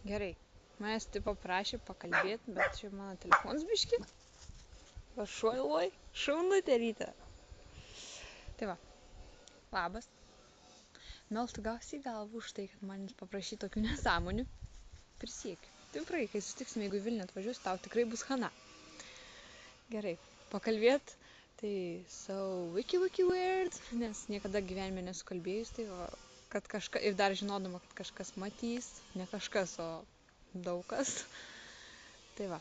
Gerai. Manęs tai paprašė pakalbėti, bet čia mano telefonas biški. Vašuoloj, šaunutė ryte. Tai va, labas. Meltų gausi į galvą už tai, kad manęs paprašy tokių nesąmonių. Prisiekiu. Tikrai, kai susitiksim, jeigu į Vilnių atvažiuos, tau tikrai bus hana. Gerai, pakalbėt. Tai wiki weird, nes niekada gyvenime nesu kalbėjus, tai va, kad ir dar žinodama, kad kažkas matys, ne kažkas, o daug kas. Tai va,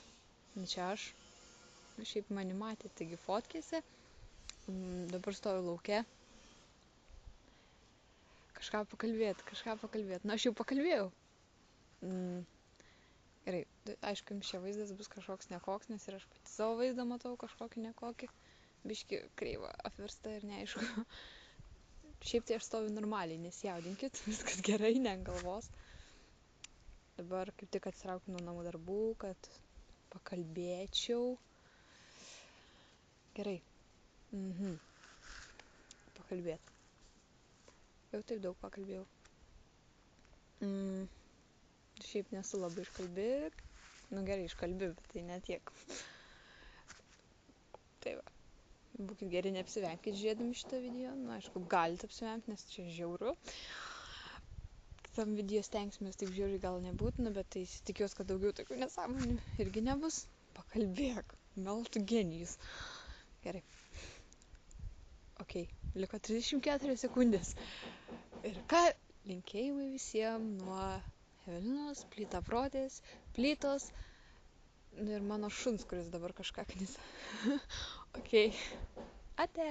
čia aš. Šiaip mane matė, taigi fotkėse. Dabar stoviu lauke. Kažką pakalbėt. Na, aš jau pakalbėjau. Gerai, aišku, jums čia vaizdas bus kažkoks nekoks, nes ir aš pati savo vaizdą matau kažkokį nekokį. Biški kreivą apversta ir neaišku. Šiaip tai aš stoviu normaliai, nesijaudinkit, viskas gerai, ne ant galvos. Dabar kaip tik atsitraukiu nuo namų darbų, kad pakalbėčiau. Gerai. Pakalbėt. Jau taip daug pakalbėjau. Šiaip nesu labai iškalbi. Nu gerai, iškalbi, bet tai netiek. Tai va. Būkit geri, neapsivenkit žiūrėdami šitą video. Nu, aišku, galite apsivengti, nes čia žiauru. Kitam video stengsimės taip žiauriai gal nebūtina, bet tai tikiuosi, kad daugiau tokių nesąmonių irgi nebus. Pakalbėk. Meltų genijus. Gerai. Ok, liko 34 sekundės. Ir ką? Linkėjimai visiems nuo Evelinos, plytaprotės, plytos ir mano šuns, kuris dabar kažką knisa. Ok. Ate.